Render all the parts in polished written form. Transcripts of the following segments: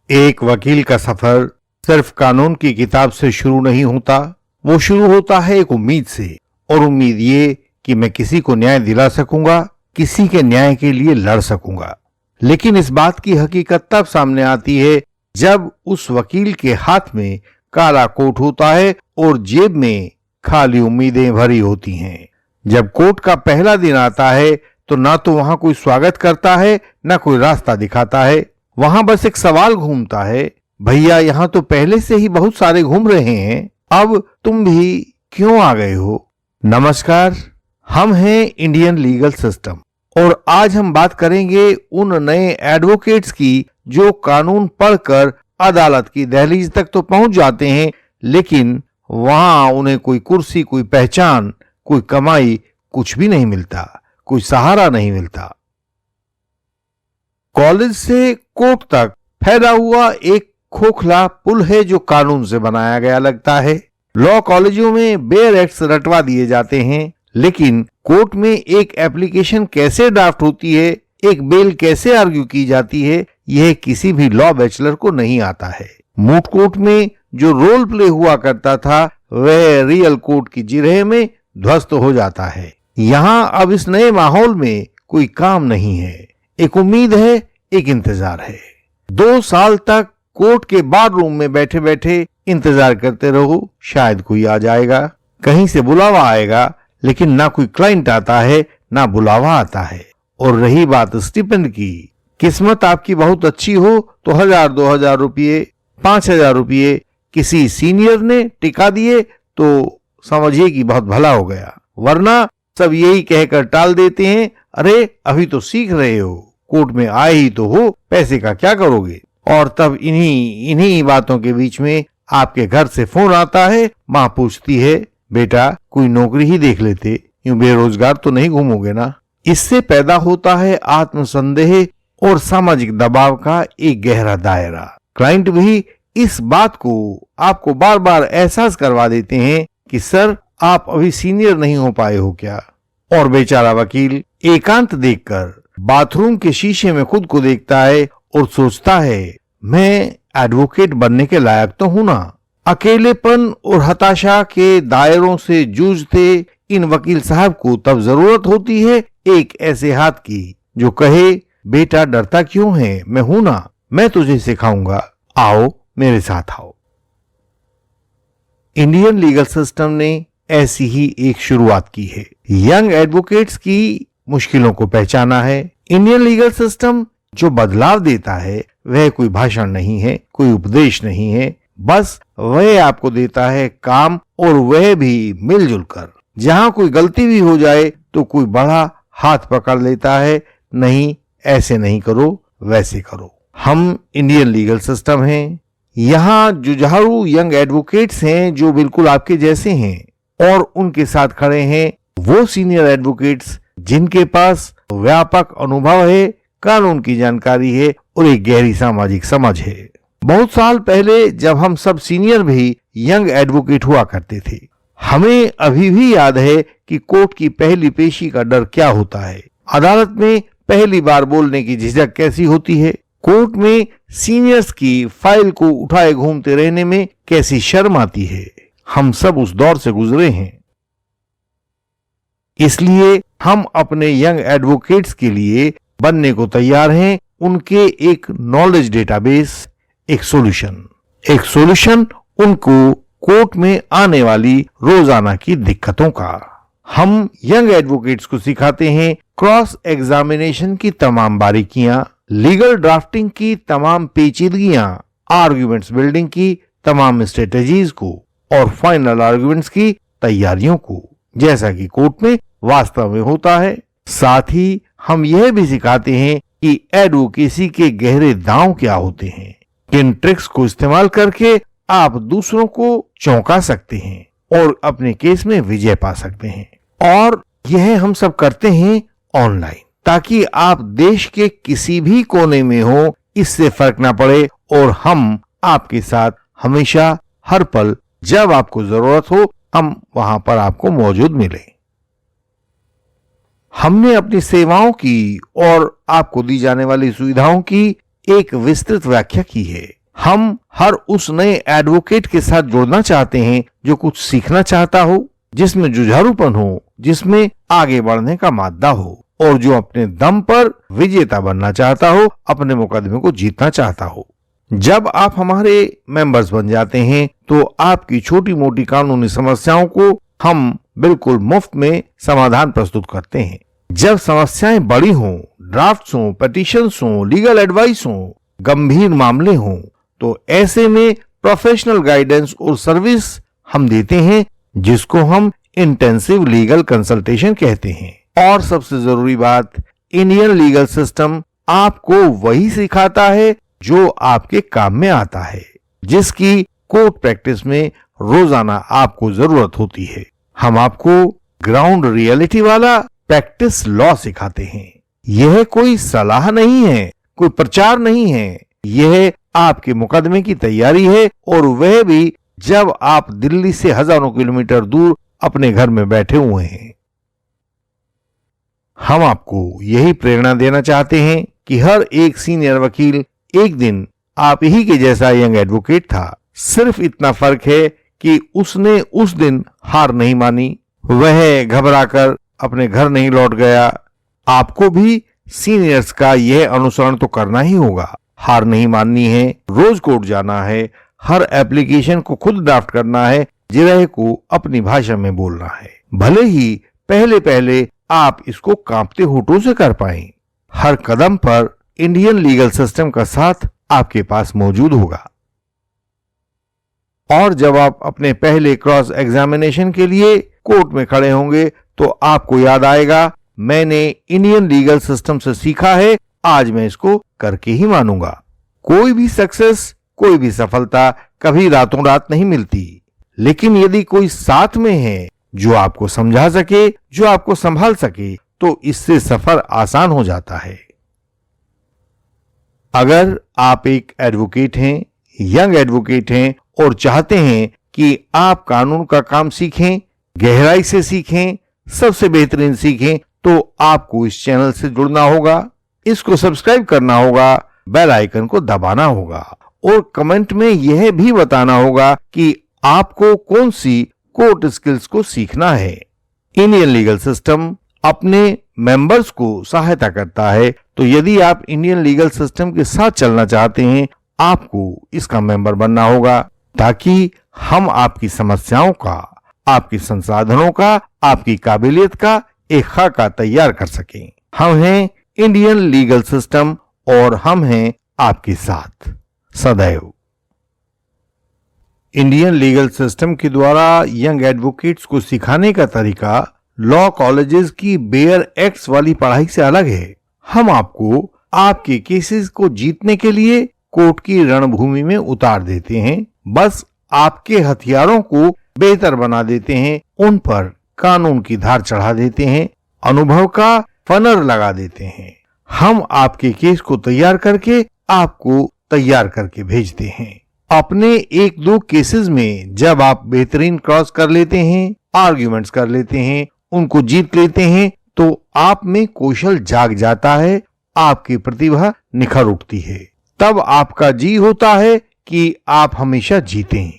एक वकील का सफर सिर्फ कानून की किताब से शुरू नहीं होता, वो शुरू होता है एक उम्मीद से। और उम्मीद ये कि मैं किसी को न्याय दिला सकूंगा, किसी के न्याय के लिए लड़ सकूंगा। लेकिन इस बात की हकीकत तब सामने आती है जब उस वकील के हाथ में काला कोट होता है और जेब में खाली उम्मीदें भरी होती हैं। जब कोर्ट का पहला दिन आता है तो ना तो वहां कोई स्वागत करता है, ना कोई रास्ता दिखाता है। वहां बस एक सवाल घूमता है, भैया यहां तो पहले से ही बहुत सारे घूम रहे हैं, अब तुम भी क्यों आ गए हो? नमस्कार, हम हैं इंडियन लीगल सिस्टम और आज हम बात करेंगे उन नए एडवोकेट्स की जो कानून पढ़कर अदालत की दहलीज तक तो पहुंच जाते हैं, लेकिन वहां उन्हें कोई कुर्सी, कोई पहचान, कोई कमाई, कुछ भी नहीं मिलता, कोई सहारा नहीं मिलता। कॉलेज से कोर्ट तक फैला हुआ एक खोखला पुल है जो कानून से बनाया गया लगता है। लॉ कॉलेजों में बेयर एक्ट्स रटवा दिए जाते हैं, लेकिन कोर्ट में एक एप्लीकेशन कैसे ड्राफ्ट होती है, एक बेल कैसे आर्ग्यू की जाती है, यह किसी भी लॉ बैचलर को नहीं आता है। मूट कोर्ट में जो रोल प्ले हुआ करता था वह रियल कोर्ट की जिरह में ध्वस्त हो जाता है। यहाँ अब इस नए माहौल में कोई काम नहीं है, एक उम्मीद है, एक इंतजार है। 2 साल तक कोर्ट के बार रूम में बैठे बैठे इंतजार करते रहो, शायद कोई आ जाएगा, कहीं से बुलावा आएगा, लेकिन ना कोई क्लाइंट आता है, ना बुलावा आता है। और रही बात स्टिपेंड की, किस्मत आपकी बहुत अच्छी हो तो 1000-2000 रुपये, 5000 रुपये किसी सीनियर ने टिका दिए तो समझिए कि बहुत भला हो गया, वरना सब यही कहकर टाल देते हैं, अरे अभी तो सीख रहे हो, कोर्ट में आए ही तो हो, पैसे का क्या करोगे? और तब इन्हीं बातों के बीच में आपके घर से फोन आता है, माँ पूछती है, बेटा कोई नौकरी ही देख लेते, यूं बेरोजगार तो नहीं घूमोगे ना? इससे पैदा होता है आत्मसंदेह और सामाजिक दबाव का एक गहरा दायरा। क्लाइंट भी इस बात को आपको बार बार एहसास करवा देते हैं कि सर आप अभी सीनियर नहीं हो पाए हो क्या? और बेचारा वकील एकांत देखकर बाथरूम के शीशे में खुद को देखता है और सोचता है, मैं एडवोकेट बनने के लायक तो हूं ना? अकेलेपन और हताशा के दायरों से जूझते इन वकील साहब को तब जरूरत होती है एक ऐसे हाथ की जो कहे, बेटा डरता क्यों है, मैं हूं ना, मैं तुझे सिखाऊंगा, आओ मेरे साथ आओ। इंडियन लीगल सिस्टम ने ऐसी ही एक शुरुआत की है। यंग एडवोकेट्स की मुश्किलों को पहचाना है। इंडियन लीगल सिस्टम जो बदलाव देता है वह कोई भाषण नहीं है, कोई उपदेश नहीं है, बस वह आपको देता है काम, और वह भी मिलजुल कर। जहां कोई गलती भी हो जाए तो कोई बड़ा हाथ पकड़ लेता है, नहीं ऐसे नहीं करो, वैसे करो। हम इंडियन लीगल सिस्टम हैं। यहाँ जुझारू यंग एडवोकेट्स हैं जो बिल्कुल आपके जैसे हैं, और उनके साथ खड़े हैं वो सीनियर एडवोकेट्स जिनके पास व्यापक अनुभव है, कानून की जानकारी है और एक गहरी सामाजिक समझ है। बहुत साल पहले जब हम सब सीनियर भी यंग एडवोकेट हुआ करते थे, हमें अभी भी याद है कि कोर्ट की पहली पेशी का डर क्या होता है, अदालत में पहली बार बोलने की झिझक कैसी होती है, कोर्ट में सीनियर्स की फाइल को उठाए घूमते रहने में कैसी शर्म आती है। हम सब उस दौर से गुजरे हैं, इसलिए हम अपने यंग एडवोकेट्स के लिए बनने को तैयार हैं उनके एक नॉलेज डेटाबेस, एक सॉल्यूशन उनको कोर्ट में आने वाली रोजाना की दिक्कतों का। हम यंग एडवोकेट्स को सिखाते हैं क्रॉस एग्जामिनेशन की तमाम बारीकियां, लीगल ड्राफ्टिंग की तमाम पेचीदगियां, आर्ग्यूमेंट्स बिल्डिंग की तमाम स्ट्रेटेजीज को और फाइनल आर्ग्यूमेंट्स की तैयारियों को, जैसा कि कोर्ट में वास्तव में होता है। साथ ही हम यह भी सिखाते हैं कि एडवोकेसी के गहरे दांव क्या होते हैं, किन ट्रिक्स को इस्तेमाल करके आप दूसरों को चौंका सकते हैं और अपने केस में विजय पा सकते हैं। और यह हम सब करते हैं ऑनलाइन, ताकि आप देश के किसी भी कोने में हो, इससे फर्क ना पड़े, और हम आपके साथ हमेशा हर पल जब आपको जरूरत हो हम वहां पर आपको मौजूद मिले। हमने अपनी सेवाओं की और आपको दी जाने वाली सुविधाओं की एक विस्तृत व्याख्या की है। हम हर उस नए एडवोकेट के साथ जुड़ना चाहते हैं जो कुछ सीखना चाहता हो, जिसमें जुझारूपन हो, जिसमें आगे बढ़ने का मादा हो और जो अपने दम पर विजेता बनना चाहता हो, अपने मुकदमे को जीतना चाहता हो। जब आप हमारे मेंबर्स बन जाते हैं तो आपकी छोटी मोटी कानूनी समस्याओं को हम बिल्कुल मुफ्त में समाधान प्रस्तुत करते हैं। जब समस्याएं बड़ी हों, ड्राफ्ट्स हों, पिटीशंस हों, लीगल एडवाइस हों, गंभीर मामले हों, तो ऐसे में प्रोफेशनल गाइडेंस और सर्विस हम देते हैं, जिसको हम इंटेंसिव लीगल कंसल्टेशन कहते हैं। और सबसे जरूरी बात, इंडियन लीगल सिस्टम आपको वही सिखाता है जो आपके काम में आता है, जिसकी कोर्ट प्रैक्टिस में रोजाना आपको जरूरत होती है। हम आपको ग्राउंड रियलिटी वाला प्रैक्टिस लॉ सिखाते हैं। यह कोई सलाह नहीं है, कोई प्रचार नहीं है, यह आपके मुकदमे की तैयारी है, और वह भी जब आप दिल्ली से हजारों किलोमीटर दूर अपने घर में बैठे हुए हैं। हम आपको यही प्रेरणा देना चाहते हैं कि हर एक सीनियर वकील एक दिन आप ही के जैसा यंग एडवोकेट था। सिर्फ इतना फर्क है कि उसने उस दिन हार नहीं मानी, वह घबराकर अपने घर नहीं लौट गया। आपको भी सीनियर्स का यह अनुसरण तो करना ही होगा। हार नहीं माननी है, रोज कोर्ट जाना है, हर एप्लीकेशन को खुद ड्राफ्ट करना है, जिरह को अपनी भाषा में बोलना है। भले ही पहले पहले आप इसको कांपते होठों से कर पाएं। हर कदम पर इंडियन लीगल सिस्टम का साथ आपके पास मौजूद होगा। और जब आप अपने पहले क्रॉस एग्जामिनेशन के लिए कोर्ट में खड़े होंगे तो आपको याद आएगा, मैंने इंडियन लीगल सिस्टम से सीखा है, आज मैं इसको करके ही मानूंगा। कोई भी सक्सेस, कोई भी सफलता कभी रातों रात नहीं मिलती, लेकिन यदि कोई साथ में है जो आपको समझा सके, जो आपको संभाल सके, तो इससे सफर आसान हो जाता है। अगर आप एक एडवोकेट हैं, यंग एडवोकेट हैं और चाहते हैं कि आप कानून का काम सीखें, गहराई से सीखें, सबसे बेहतरीन सीखें, तो आपको इस चैनल से जुड़ना होगा, इसको सब्सक्राइब करना होगा, बेल आइकन को दबाना होगा और कमेंट में यह भी बताना होगा कि आपको कौन सी कोर्ट स्किल्स को सीखना है। इंडियन लीगल सिस्टम अपने मेंबर्स को सहायता करता है, तो यदि आप इंडियन लीगल सिस्टम के साथ चलना चाहते हैं, आपको इसका मेंबर बनना होगा, ताकि हम आपकी समस्याओं का, आपके संसाधनों का, आपकी काबिलियत का एक खाका तैयार कर सकें। हम हैं इंडियन लीगल सिस्टम और हम हैं आपके साथ सदैव। इंडियन लीगल सिस्टम के द्वारा यंग एडवोकेट्स को सिखाने का तरीका लॉ कॉलेजेस की बेयर एक्ट्स वाली पढ़ाई से अलग है। हम आपको आपके केसेस को जीतने के लिए कोर्ट की रणभूमि में उतार देते हैं, बस आपके हथियारों को बेहतर बना देते हैं, उन पर कानून की धार चढ़ा देते हैं, अनुभव का फनर लगा देते हैं। हम आपके केस को तैयार करके आपको तैयार करके भेजते हैं। अपने एक दो केसेस में जब आप बेहतरीन क्रॉस कर लेते हैं, आर्ग्यूमेंट्स कर लेते हैं, उनको जीत लेते हैं, तो आप में कौशल जाग जाता है, आपकी प्रतिभा निखर उठती है। तब आपका जी होता है कि आप हमेशा जीतें।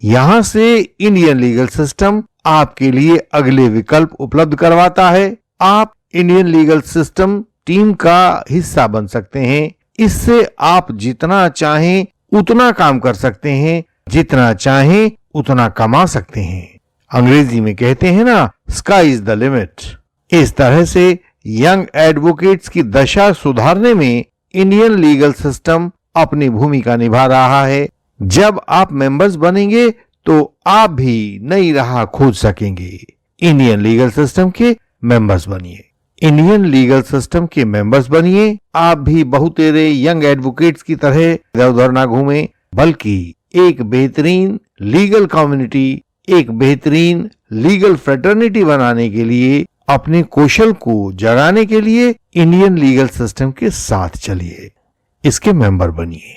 यहां से इंडियन लीगल सिस्टम आपके लिए अगले विकल्प उपलब्ध करवाता है। आप इंडियन लीगल सिस्टम टीम का हिस्सा बन सकते हैं। इससे आप जितना चाहें उतना काम कर सकते हैं, जितना चाहें उतना कमा सकते हैं। अंग्रेजी में कहते हैं ना, स्काई इज द लिमिट। इस तरह से यंग एडवोकेट्स की दशा सुधारने में इंडियन लीगल सिस्टम अपनी भूमिका निभा रहा है। जब आप मेंबर्स बनेंगे तो आप भी नई राह खोज सकेंगे। इंडियन लीगल सिस्टम के मेंबर्स बनिए, इंडियन लीगल सिस्टम के मेंबर्स बनिए। आप भी बहुतेरे यंग एडवोकेट्स की तरह इधर उधर ना घूमें, बल्कि एक बेहतरीन लीगल कम्युनिटी, एक बेहतरीन लीगल फ्रेटर्निटी बनाने के लिए, अपने कौशल को जगाने के लिए इंडियन लीगल सिस्टम के साथ चलिए, इसके मेंबर बनिए।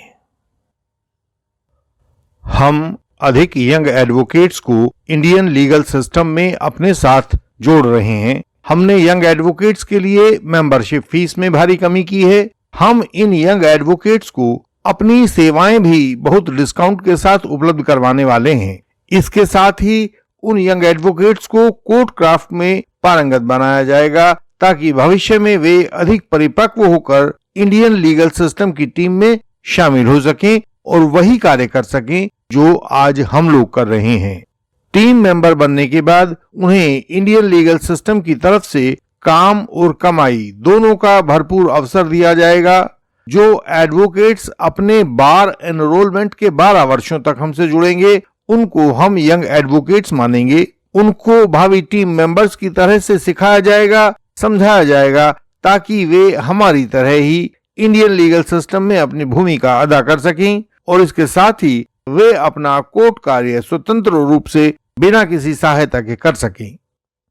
हम अधिक यंग एडवोकेट्स को इंडियन लीगल सिस्टम में अपने साथ जोड़ रहे हैं। हमने यंग एडवोकेट्स के लिए मेंबरशिप फीस में भारी कमी की है। हम इन यंग एडवोकेट्स को अपनी सेवाएं भी बहुत डिस्काउंट के साथ उपलब्ध करवाने वाले हैं। इसके साथ ही उन यंग एडवोकेट्स को कोर्ट क्राफ्ट में पारंगत बनाया जाएगा ताकि भविष्य में वे अधिक परिपक्व होकर इंडियन लीगल सिस्टम की टीम में शामिल हो सकें और वही कार्य कर सकें जो आज हम लोग कर रहे हैं। टीम मेंबर बनने के बाद उन्हें इंडियन लीगल सिस्टम की तरफ से काम और कमाई दोनों का भरपूर अवसर दिया जाएगा। जो एडवोकेट्स अपने बार एनरोलमेंट के 12 वर्षों तक हमसे जुड़ेंगे उनको हम यंग एडवोकेट्स मानेंगे। उनको भावी टीम मेंबर्स की तरह से सिखाया जाएगा, समझाया जाएगा ताकि वे हमारी तरह ही इंडियन लीगल सिस्टम में अपनी भूमिका अदा कर सकें और इसके साथ ही वे अपना कोर्ट कार्य स्वतंत्र रूप से बिना किसी सहायता के कर सकें।